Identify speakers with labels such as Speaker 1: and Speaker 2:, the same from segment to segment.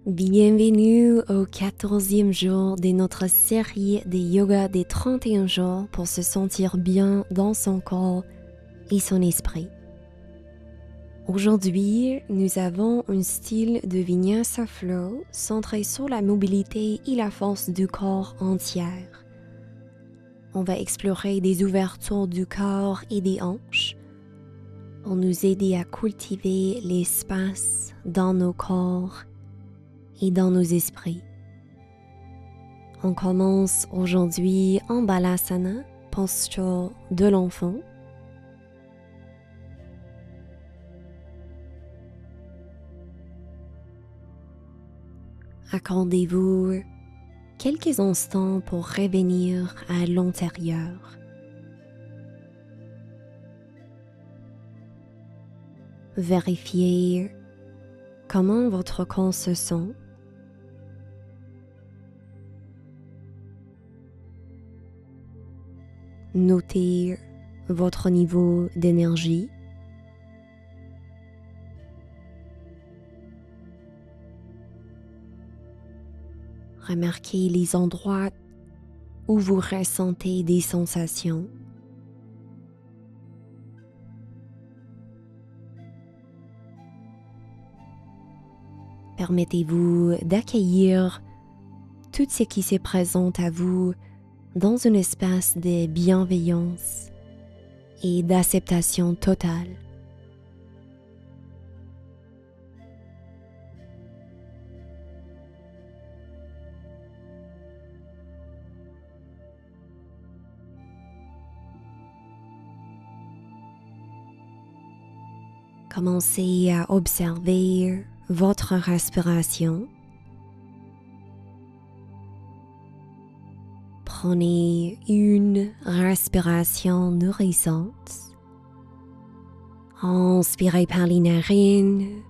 Speaker 1: Bienvenue au 14e jour de notre série de yoga des 31 jours pour se sentir bien dans son corps et son esprit. Aujourd'hui, nous avons un style de Vinyasa Flow centré sur la mobilité et la force du corps entière. On va explorer des ouvertures du corps et des hanches pour nous aider à cultiver l'espace dans nos corps et dans nos esprits. On commence aujourd'hui en Balasana, posture de l'enfant. Accordez-vous quelques instants pour revenir à l'intérieur. Vérifiez comment votre corps se sent. Notez votre niveau d'énergie. Remarquez les endroits où vous ressentez des sensations. Permettez-vous d'accueillir tout ce qui se présente à vous dans un espace de bienveillance et d'acceptation totale. Commencez à observer votre respiration. Prenez une respiration nourrissante. Inspirez par les narines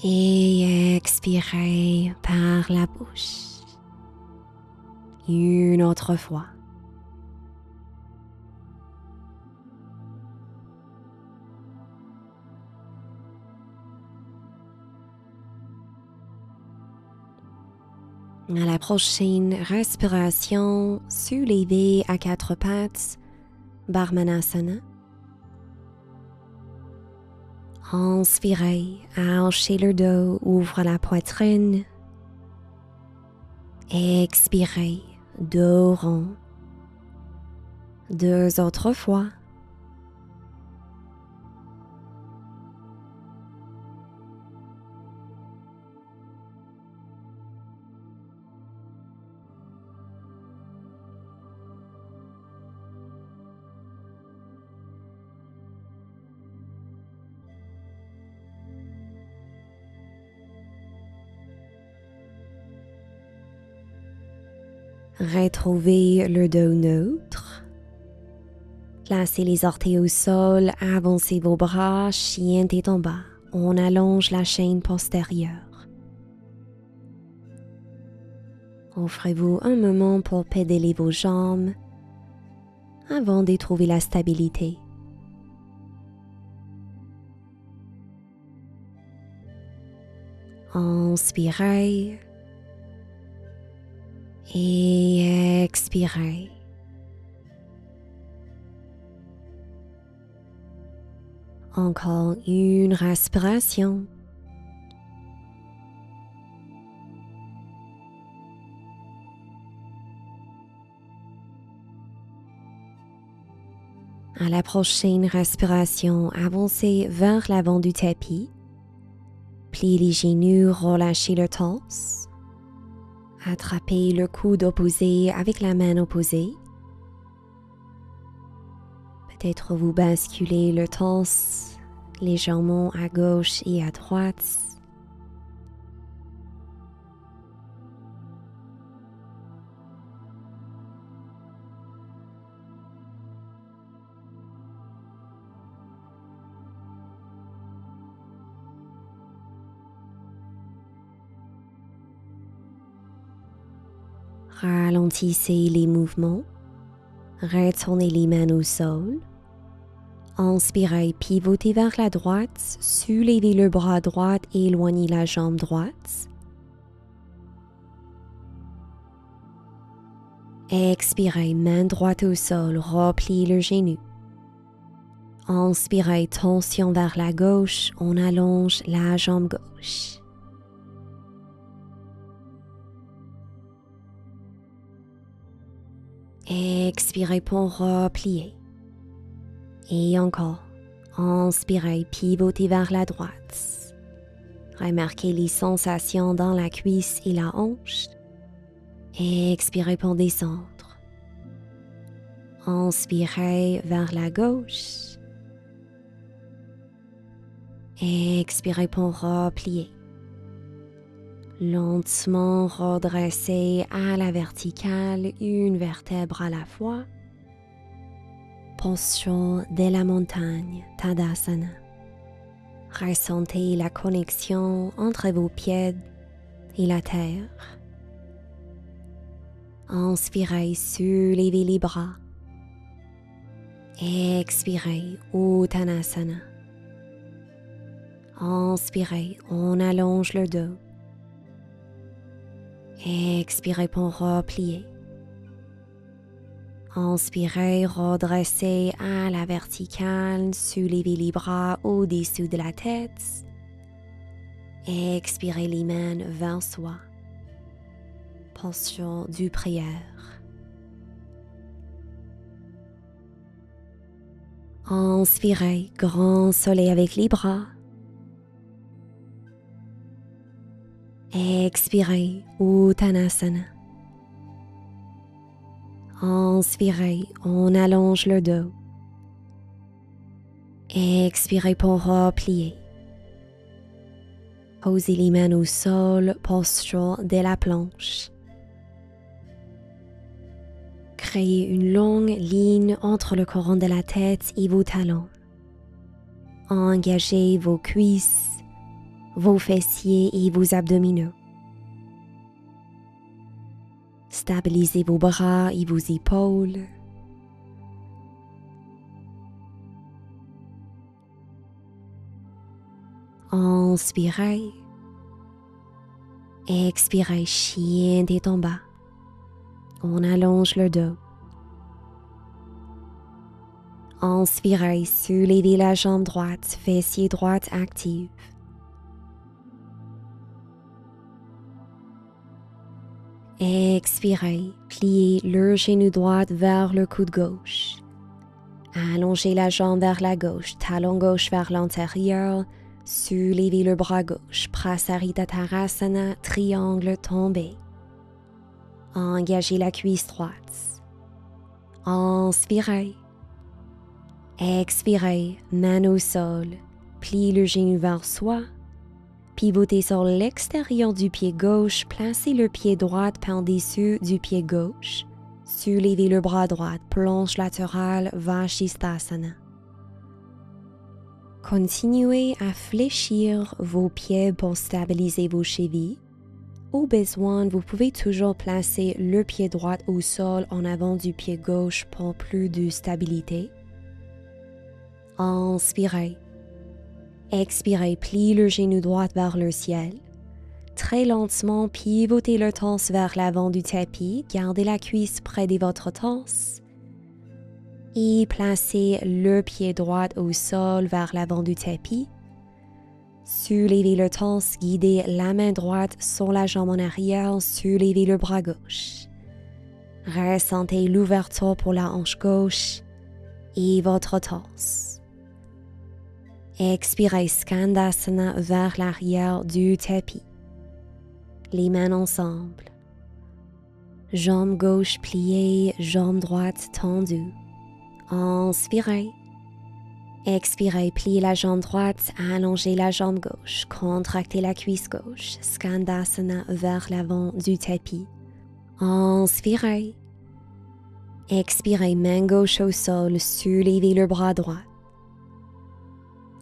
Speaker 1: et expirez par la bouche. Une autre fois. À la prochaine respiration, soulevez à quatre pattes, Barmanasana. Inspirez, archez le dos, ouvrez la poitrine. Expirez, dos rond. Deux autres fois. Retrouvez le dos neutre. Placez les orteils au sol, avancez vos bras, chien tête en bas. On allonge la chaîne postérieure. Offrez-vous un moment pour pédaler vos jambes avant de trouver la stabilité. Inspirez et expirez. Encore une respiration. À la prochaine respiration, avancez vers l'avant du tapis. Pliez les genoux, relâchez le torse. Attrapez le coude opposé avec la main opposée. Peut-être vous basculez le torse légèrement à gauche et à droite. Ralentissez les mouvements. Retournez les mains au sol. Inspirez, pivotez vers la droite, soulevez le bras droit et éloignez la jambe droite. Expirez, main droite au sol, repliez le genou. Inspirez, tension vers la gauche, on allonge la jambe gauche. Expirez pour replier. Et encore, inspirez, pivotez vers la droite. Remarquez les sensations dans la cuisse et la hanche. Expirez pour descendre. Inspirez vers la gauche. Expirez pour replier. Lentement redressez à la verticale, une vertèbre à la fois. Posture de la montagne, Tadasana. Ressentez la connexion entre vos pieds et la terre. Inspirez, soulevez les bras. Expirez, Uttanasana. Inspirez, on allonge le dos. Expirez pour replier. Inspirez, redressez à la verticale, soulevez les bras au-dessus de la tête. Expirez les mains vers soi. Posture du prière. Inspirez, grand soleil avec les bras. Expirez, Uttanasana. Inspirez, on allonge le dos. Expirez pour replier. Posez les mains au sol, posture de la planche. Créez une longue ligne entre le coron de la tête et vos talons. Engagez vos cuisses, vos fessiers et vos abdominaux. Stabilisez vos bras et vos épaules. Inspirez. Expirez, chien tête en bas. On allonge le dos. Inspirez, soulevez la jambe droite, fessier droite active. Expirez, pliez le genou droit vers le coude gauche. Allongez la jambe vers la gauche, talon gauche vers l'intérieur. Soulevez le bras gauche, Prasarita Tadasana, triangle tombé. Engagez la cuisse droite. Inspirez. Expirez, main au sol. Pliez le genou vers soi. Pivotez sur l'extérieur du pied gauche. Placez le pied droit par-dessus du pied gauche. Soulevez le bras droit, planche latérale, Vashisthasana. Continuez à fléchir vos pieds pour stabiliser vos chevilles. Au besoin, vous pouvez toujours placer le pied droit au sol en avant du pied gauche pour plus de stabilité. Inspirez. Expirez, pliez le genou droit vers le ciel. Très lentement, pivotez le torse vers l'avant du tapis. Gardez la cuisse près de votre torse. Et placez le pied droit au sol vers l'avant du tapis. Soulevez le torse, guidez la main droite sur la jambe en arrière, soulevez le bras gauche. Ressentez l'ouverture pour la hanche gauche et votre torse. Expirez, Skandasana vers l'arrière du tapis. Les mains ensemble. Jambe gauche pliée, jambe droite tendue. Inspirez. Expirez, pliez la jambe droite, allongez la jambe gauche, contractez la cuisse gauche, Skandasana vers l'avant du tapis. Inspirez. Expirez, main gauche au sol, soulevez le bras droit.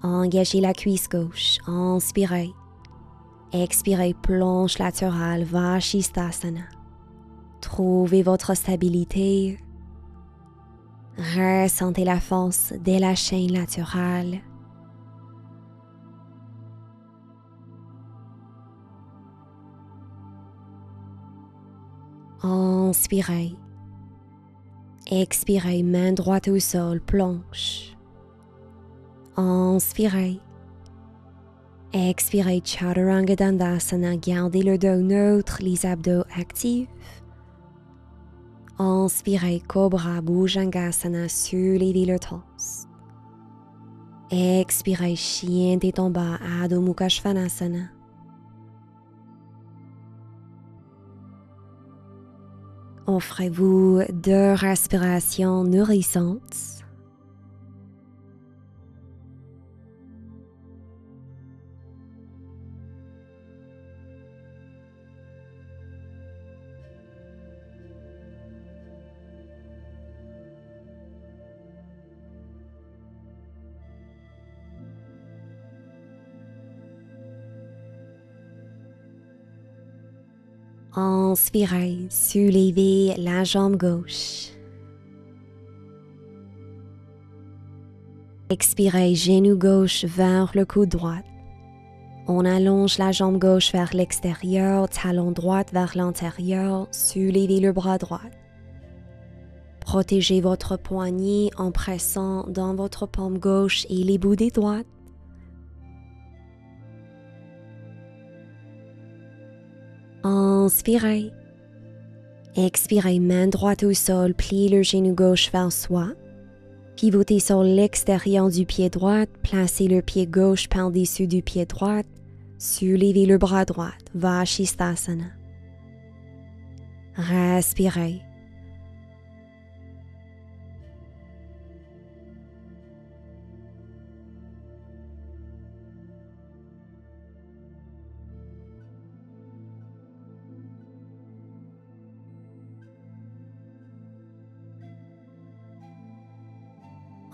Speaker 1: Engagez la cuisse gauche, inspirez. Expirez, planche latérale, Vashisthasana. Trouvez votre stabilité. Ressentez la force de la chaîne latérale. Inspirez. Expirez, main droite au sol, planche. Inspirez. Expirez, Chaturanga Dandasana, gardez le dos neutre, les abdos actifs. Inspirez, Cobra Bhujangasana, soulevez le torse. Expirez, Chien tête en bas, Adho Mukha Svanasana. Offrez-vous 2 respirations nourrissantes. Inspirez, soulevez la jambe gauche. Expirez, genou gauche vers le coude droit. On allonge la jambe gauche vers l'extérieur, talon droit vers l'intérieur, soulevez le bras droit. Protégez votre poignet en pressant dans votre paume gauche et les bouts des doigts. Inspirez. Expirez, main droite au sol, pliez le genou gauche vers soi. Pivotez sur l'extérieur du pied droit, placez le pied gauche par-dessus du pied droit, soulevez le bras droit, Vashisthasana. Respirez.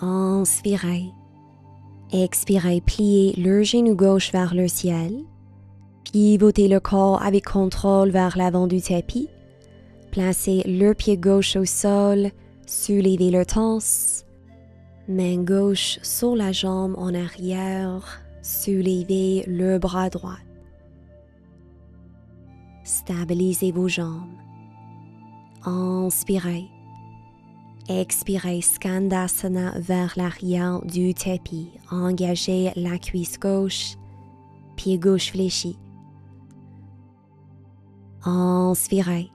Speaker 1: Inspirez. Expirez, pliez le genou gauche vers le ciel. Pivotez le corps avec contrôle vers l'avant du tapis. Placez le pied gauche au sol, soulevez le torse. Main gauche sur la jambe en arrière, soulevez le bras droit. Stabilisez vos jambes. Inspirez. Expirez, Skandasana vers l'arrière du tapis. Engagez la cuisse gauche, pied gauche fléchi. Inspirez.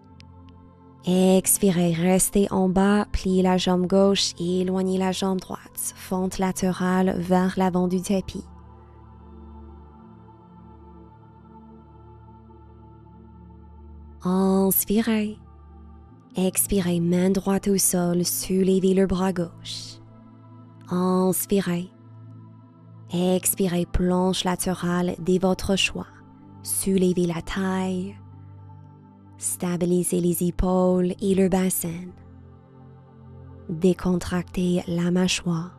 Speaker 1: Expirez, restez en bas, pliez la jambe gauche et éloignez la jambe droite. Fente latérale vers l'avant du tapis. Inspirez. Expirez, main droite au sol, soulevez le bras gauche. Inspirez. Expirez, planche latérale de votre choix. Soulevez la taille. Stabilisez les épaules et le bassin. Décontractez la mâchoire.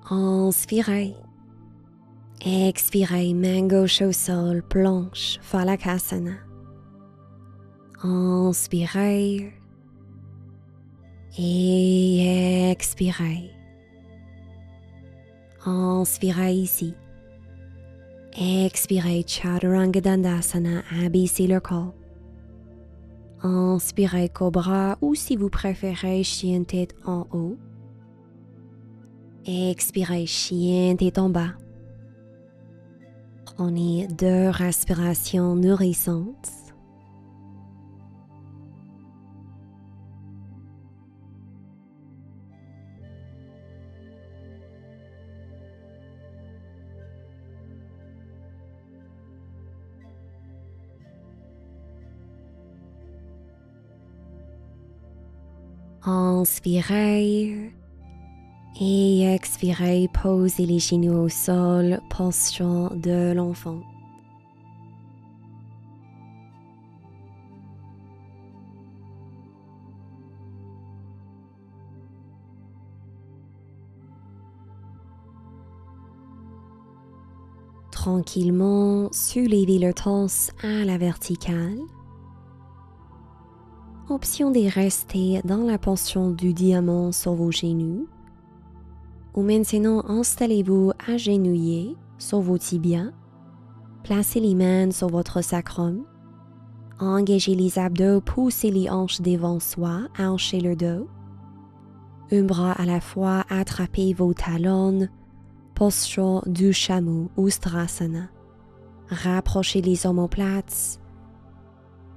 Speaker 1: Inspirez. Expirez, main gauche au sol, planche, Phalakasana. Inspirez. Et expirez. Inspirez ici. Expirez, Chaturanga Dandasana, abaissez le corps. Inspirez, Cobra ou si vous préférez, Chien tête en haut. Expirez, Chien tête en bas. Prenez 2 respirations nourrissantes. Inspirez et expirez, posez les genoux au sol, posture de l'enfant. Tranquillement, soulevez le torse à la verticale. Option de rester dans la position du diamant sur vos genoux. Ou maintenant, installez-vous agenouillé sur vos tibias. Placez les mains sur votre sacrum. Engagez les abdos, poussez les hanches devant soi, hanchez le dos. Un bras à la fois, attrapez vos talons. Posture du chameau ou Strasana. Rapprochez les omoplates.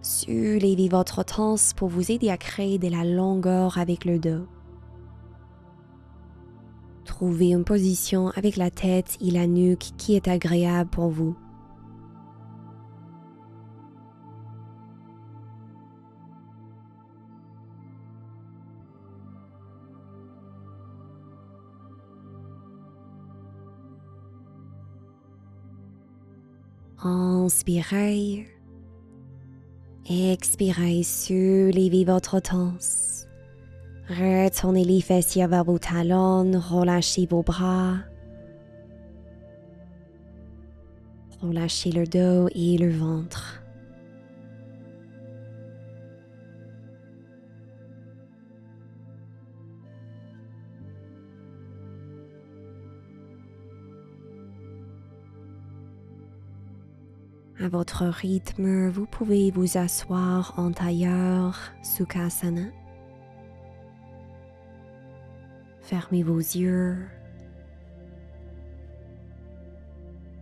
Speaker 1: Soulevez votre torse pour vous aider à créer de la longueur avec le dos. Trouvez une position avec la tête et la nuque qui est agréable pour vous. Inspirez. Expirez, soulevez votre torse. Retournez les fessiers vers vos talons, relâchez vos bras. Relâchez le dos et le ventre. À votre rythme, vous pouvez vous asseoir en tailleur, Sukhasana. Fermez vos yeux.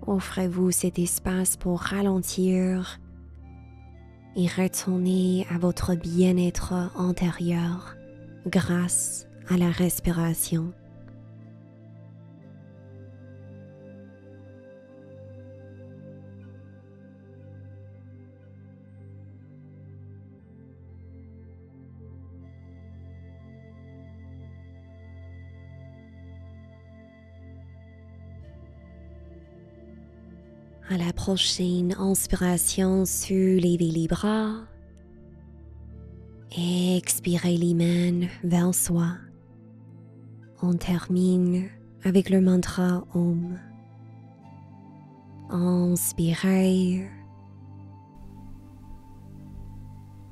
Speaker 1: Offrez-vous cet espace pour ralentir et retourner à votre bien-être intérieur grâce à la respiration. À la prochaine inspiration, soulevez les bras. Expirez les mains vers soi. On termine avec le mantra Om. Inspirez.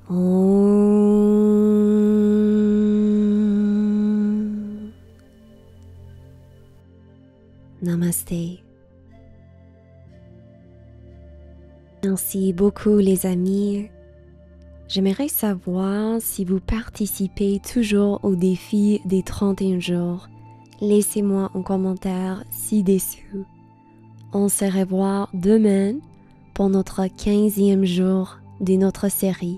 Speaker 1: Om. Namaste. Merci beaucoup les amis. J'aimerais savoir si vous participez toujours au défi des 31 jours. Laissez-moi un commentaire ci-dessous. On se revoit demain pour notre 15e jour de notre série.